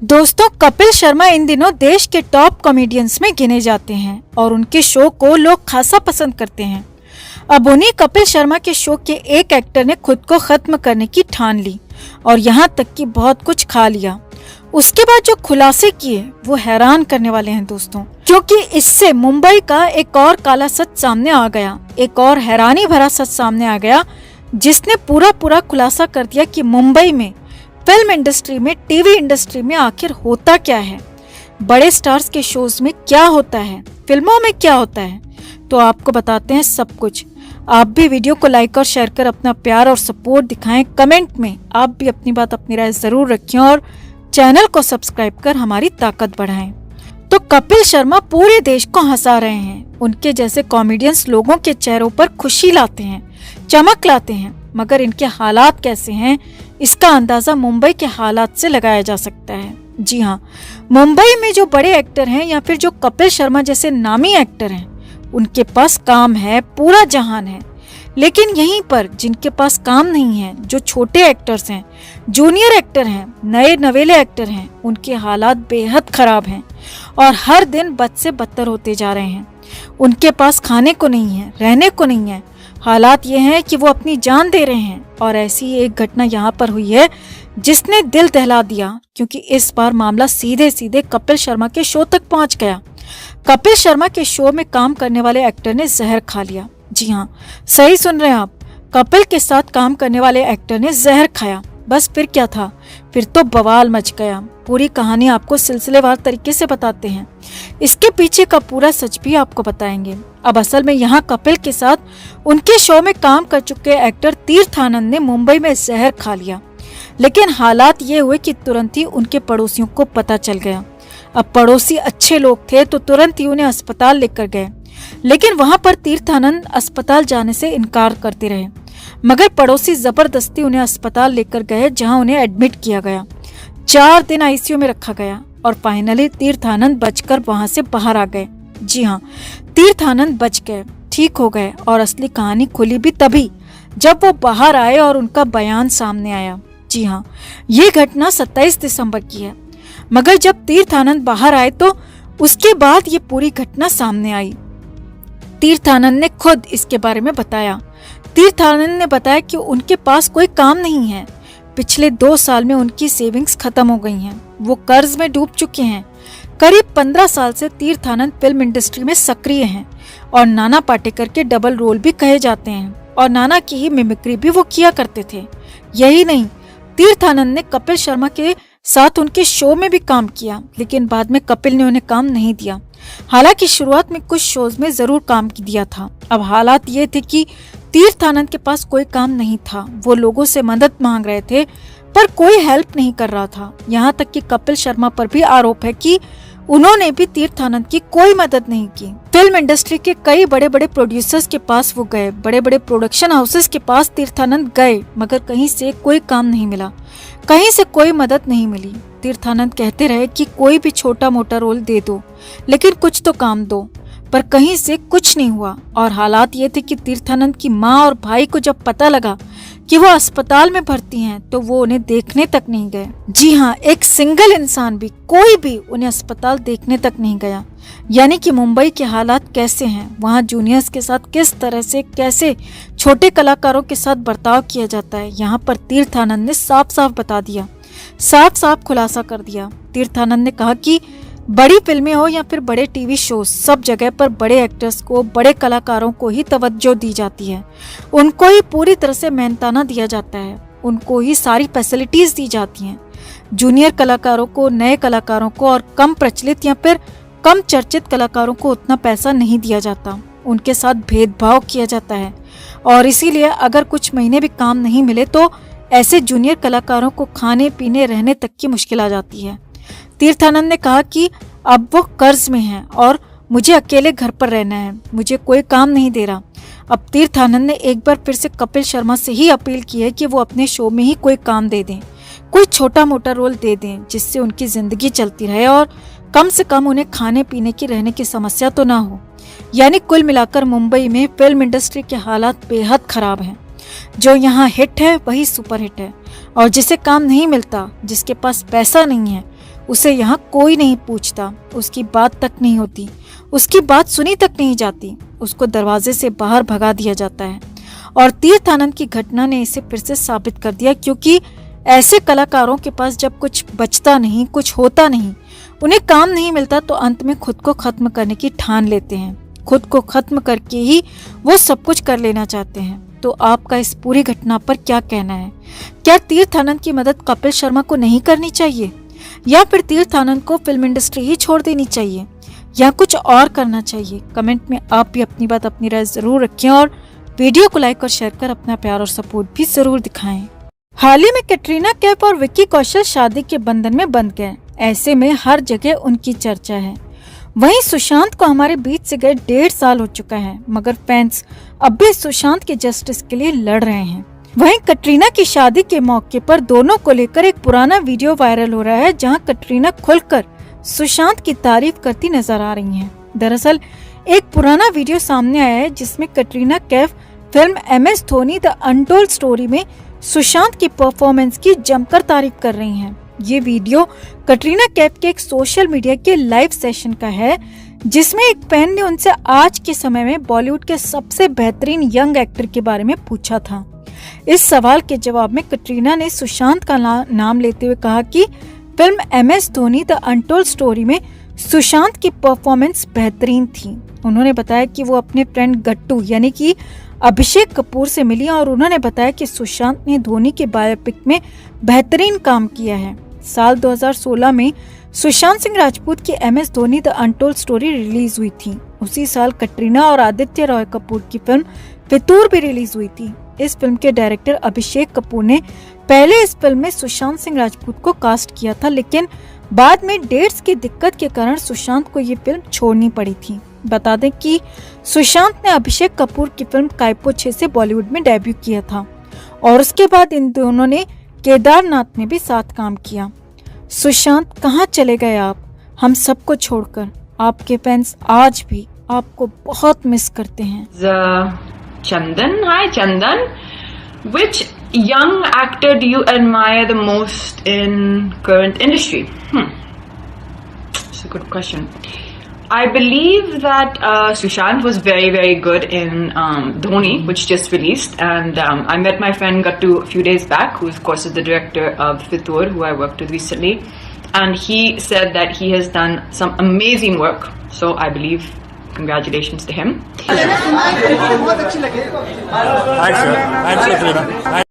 दोस्तों, कपिल शर्मा इन दिनों देश के टॉप कॉमेडियंस में गिने जाते हैं और उनके शो को लोग खासा पसंद करते हैं। अब उन्हीं कपिल शर्मा के शो के एक एक्टर ने खुद को खत्म करने की ठान ली और यहाँ तक कि बहुत कुछ खा लिया। उसके बाद जो खुलासे किए वो हैरान करने वाले हैं दोस्तों, क्योंकि इससे मुंबई का एक और काला सच सामने आ गया, एक और हैरानी भरा सच सामने आ गया जिसने पूरा खुलासा कर दिया कि मुंबई में फिल्म इंडस्ट्री में, टीवी इंडस्ट्री में आखिर होता क्या है, बड़े स्टार्स के शोज में क्या होता है, फिल्मों में क्या होता है। तो आपको बताते हैं सब कुछ। आप भी वीडियो को लाइक और शेयर कर अपना प्यार और सपोर्ट दिखाएं। कमेंट में आप भी अपनी बात, अपनी राय जरूर रखें और चैनल को सब्सक्राइब कर हमारी ताकत बढ़ाएं। तो कपिल शर्मा पूरे देश को हंसा रहे हैं। उनके जैसे कॉमेडियंस लोगों के चेहरों पर खुशी लाते हैं, चमक लाते हैं, मगर इनके हालात कैसे हैं इसका अंदाजा मुंबई के हालात से लगाया जा सकता है। जी हाँ, मुंबई में जो बड़े एक्टर हैं या फिर जो कपिल शर्मा जैसे नामी एक्टर हैं, उनके पास काम है, पूरा जहान है। लेकिन यहीं पर जिनके पास काम नहीं है, जो छोटे एक्टर्स हैं, जूनियर एक्टर हैं, नए नवेले एक्टर हैं, उनके हालात बेहद खराब हैं और हर दिन बद से बदतर होते जा रहे हैं। उनके पास खाने को नहीं है, रहने को नहीं है। हालात ये हैं कि वो अपनी जान दे रहे हैं। और ऐसी एक घटना यहाँ पर हुई है जिसने दिल दहला दिया, क्योंकि इस बार मामला सीधे सीधे कपिल शर्मा के शो तक पहुंच गया। कपिल शर्मा के शो में काम करने वाले एक्टर ने जहर खा लिया। जी हाँ, सही सुन रहे हैं आप, कपिल के साथ काम करने वाले एक्टर ने जहर खाया। बस फिर क्या था, फिर तो बवाल मच गया। पूरी कहानी आपको सिलसिलेवार तरीके से बताते हैं, इसके पीछे का पूरा सच भी आपको बताएंगे। अब असल में यहाँ कपिल के साथ उनके शो में काम कर चुके एक्टर तीर्थ आनंद ने मुंबई में जहर खा लिया। लेकिन हालात ये हुए कि तुरंत ही उनके पड़ोसियों को पता चल गया। अब पड़ोसी अच्छे लोग थे तो तुरंत ही उन्हें अस्पताल लेकर गए, लेकिन वहां पर तीर्थ आनंद अस्पताल जाने से इनकार करते रहे। मगर पड़ोसी जबरदस्ती उन्हें अस्पताल लेकर गए, जहां उन्हें एडमिट किया गया। 4 दिन आईसीयू में रखा गया और फाइनली तीर्थ आनंद बचकर वहां से बाहर आ गए। जी हाँ, तीर्थ आनंद बच गए, ठीक हो गए। और असली कहानी खुली भी तभी जब वो बाहर आए और उनका बयान सामने आया। जी हाँ, ये घटना 27 दिसंबर की है। मगर जब तीर्थ आनंद बाहर आए तो उसके बाद ये पूरी घटना सामने आई। तीर्थ आनंद ने खुद इसके बारे में बताया। तीर्थ आनंद ने बताया कि उनके पास कोई काम नहीं है। पिछले 2 साल में उनकी सेविंग्स खत्म हो गई हैं। वो कर्ज में डूब चुके हैं। करीब 15 साल से तीर्थ आनंद फिल्म इंडस्ट्री में सक्रिय हैं और नाना पाटेकर के डबल रोल भी कहे जाते हैं और नाना की ही मिमिक्री भी वो किया करते थे। यही नहीं, तीर्थ आनंद ने कपिल शर्मा के साथ उनके शो में भी काम किया, लेकिन बाद में कपिल ने उन्हें काम नहीं दिया। हालांकि शुरुआत में कुछ शोज में जरूर काम दिया था। अब हालात ये थे कि तीर्थ आनंद के पास कोई काम नहीं था। वो लोगों से मदद मांग रहे थे पर कोई हेल्प नहीं कर रहा था। यहाँ तक कि कपिल शर्मा पर भी आरोप है कि उन्होंने भी तीर्थ आनंद की कोई मदद नहीं की। फिल्म इंडस्ट्री के कई बड़े बड़े प्रोड्यूसर्स के पास वो गए, बड़े बड़े प्रोडक्शन हाउसेस के पास तीर्थ आनंद गए, मगर कहीं से कोई काम नहीं मिला, कहीं से कोई मदद नहीं मिली। तीर्थ आनंद कहते रहे कि कोई भी छोटा मोटा रोल दे दो, लेकिन कुछ तो काम दो, पर कहीं से कुछ नहीं हुआ। और हालात ये थे कि तीर्थ आनंद की माँ और भाई को जब पता लगा कि वो अस्पताल में भर्ती हैं, तो वो उन्हें देखने तक नहीं गए। जी हाँ, एक सिंगल इंसान भी, कोई भी उन्हें अस्पताल देखने तक नहीं गया। यानी कि मुंबई के हालात कैसे हैं, वहाँ जूनियर्स के साथ किस तरह से, कैसे छोटे कलाकारों के साथ बर्ताव किया जाता है, यहाँ पर तीर्थ आनंद ने साफ साफ बता दिया, साफ साफ खुलासा कर दिया। तीर्थ आनंद ने कहा कि बड़ी फिल्में हो या फिर बड़े टीवी शो, सब जगह पर बड़े एक्टर्स को, बड़े कलाकारों को ही तवज्जो दी जाती है। उनको ही पूरी तरह से मेहनताना दिया जाता है, उनको ही सारी फैसिलिटीज दी जाती हैं। जूनियर कलाकारों को, नए कलाकारों को और कम प्रचलित या फिर कम चर्चित कलाकारों को उतना पैसा नहीं दिया जाता। उनके साथ भेदभाव किया जाता है और इसीलिए अगर कुछ महीने भी काम नहीं मिले तो ऐसे जूनियर कलाकारों को खाने पीने रहने तक की मुश्किल आ जाती है। तीर्थ आनंद ने कहा कि अब वो कर्ज में हैं और मुझे अकेले घर पर रहना है, मुझे कोई काम नहीं दे रहा। अब तीर्थ आनंद ने एक बार फिर से कपिल शर्मा से ही अपील की है कि वो अपने शो में ही कोई काम दे दें, कोई छोटा मोटा रोल दे दें, जिससे उनकी जिंदगी चलती रहे और कम से कम उन्हें खाने पीने की, रहने की समस्या तो ना हो। यानी कुल मिलाकर मुंबई में फिल्म इंडस्ट्री के हालात बेहद खराब हैं। जो यहाँ हिट है वही सुपर हिट है और जिसे काम नहीं मिलता, जिसके पास पैसा नहीं है, उसे यहाँ कोई नहीं पूछता, उसकी बात तक नहीं होती, उसकी बात सुनी तक नहीं जाती, उसको दरवाजे से बाहर भगा दिया जाता है। और तीर्थ आनंद की घटना ने इसे फिर से साबित कर दिया, क्योंकि ऐसे कलाकारों के पास जब कुछ बचता नहीं, कुछ होता नहीं, उन्हें काम नहीं मिलता, तो अंत में खुद को खत्म करने की ठान लेते हैं। खुद को खत्म करके ही वो सब कुछ कर लेना चाहते हैं। तो आपका इस पूरी घटना पर क्या कहना है? क्या तीर्थ आनंद की मदद कपिल शर्मा को नहीं करनी चाहिए, या फिर तीर्थ आनंद को फिल्म इंडस्ट्री ही छोड़ देनी चाहिए, या कुछ और करना चाहिए? कमेंट में आप भी अपनी बात, अपनी राय जरूर रखें और वीडियो को लाइक और शेयर कर अपना प्यार और सपोर्ट भी जरूर दिखाएं। हाल ही में कैटरीना कैफ और विक्की कौशल शादी के बंधन में बंध गए। ऐसे में हर जगह उनकी चर्चा है। वहीं सुशांत को हमारे बीच से गए 1.5 साल हो चुका है, मगर फैंस अब भी सुशांत के जस्टिस के लिए लड़ रहे हैं। वहीं कैटरीना की शादी के मौके पर दोनों को लेकर एक पुराना वीडियो वायरल हो रहा है, जहां कैटरीना खुलकर सुशांत की तारीफ करती नजर आ रही हैं। दरअसल एक पुराना वीडियो सामने आया है, जिसमें Katrina Kaif film MS Dhoni the untold story में सुशांत की परफॉर्मेंस की जमकर तारीफ कर रही हैं। ये वीडियो कैटरीना कैफ के एक सोशल मीडिया के लाइव सेशन का है, जिसमें एक फैन ने उनसे आज के समय में बॉलीवुड के सबसे बेहतरीन यंग एक्टर के बारे में पूछा था। इस सवाल के जवाब में कैटरीना ने सुशांत का नाम लेते हुए कहा कि film MS Dhoni the untold story में सुशांत की परफॉर्मेंस बेहतरीन थी। उन्होंने बताया कि वो अपने फ्रेंड गट्टू यानी कि अभिषेक कपूर से मिली और उन्होंने बताया कि सुशांत ने धोनी के बायोपिक में बेहतरीन काम किया है। साल 2016 में सुशांत सिंह राजपूत की MS Dhoni the untold story release हुई थी। उसी साल कैटरीना और आदित्य रॉय कपूर की फिल्म फितूर भी रिलीज हुई थी। इस फिल्म के डायरेक्टर अभिषेक कपूर ने पहले इस फिल्म में सुशांत सिंह राजपूत को कास्ट किया था, लेकिन बाद में डेट्स की दिक्कत के कारण सुशांत को ये फिल्म छोड़नी पड़ी थी। बता दें कि सुशांत ने अभिषेक कपूर की फिल्म कायपो 6 से बॉलीवुड में डेब्यू किया था और उसके बाद इन दोनों ने केदारनाथ में भी साथ काम किया। सुशांत कहाँ चले गए आप, हम सबको छोड़कर? आपके फैंस आज भी आपको बहुत मिस करते हैं। Chandan, hi Chandan. Which young actor do you admire the most in current industry? It's a good question. I believe that Sushant was very, very good in Dhoni, which just released, and I met my friend Gattu a few days back, who of course is the director of Fitur, who I worked with recently, and he said that he has done some amazing work. So I believe, congratulations to him. Thanks, sir. Thanks, Katrina.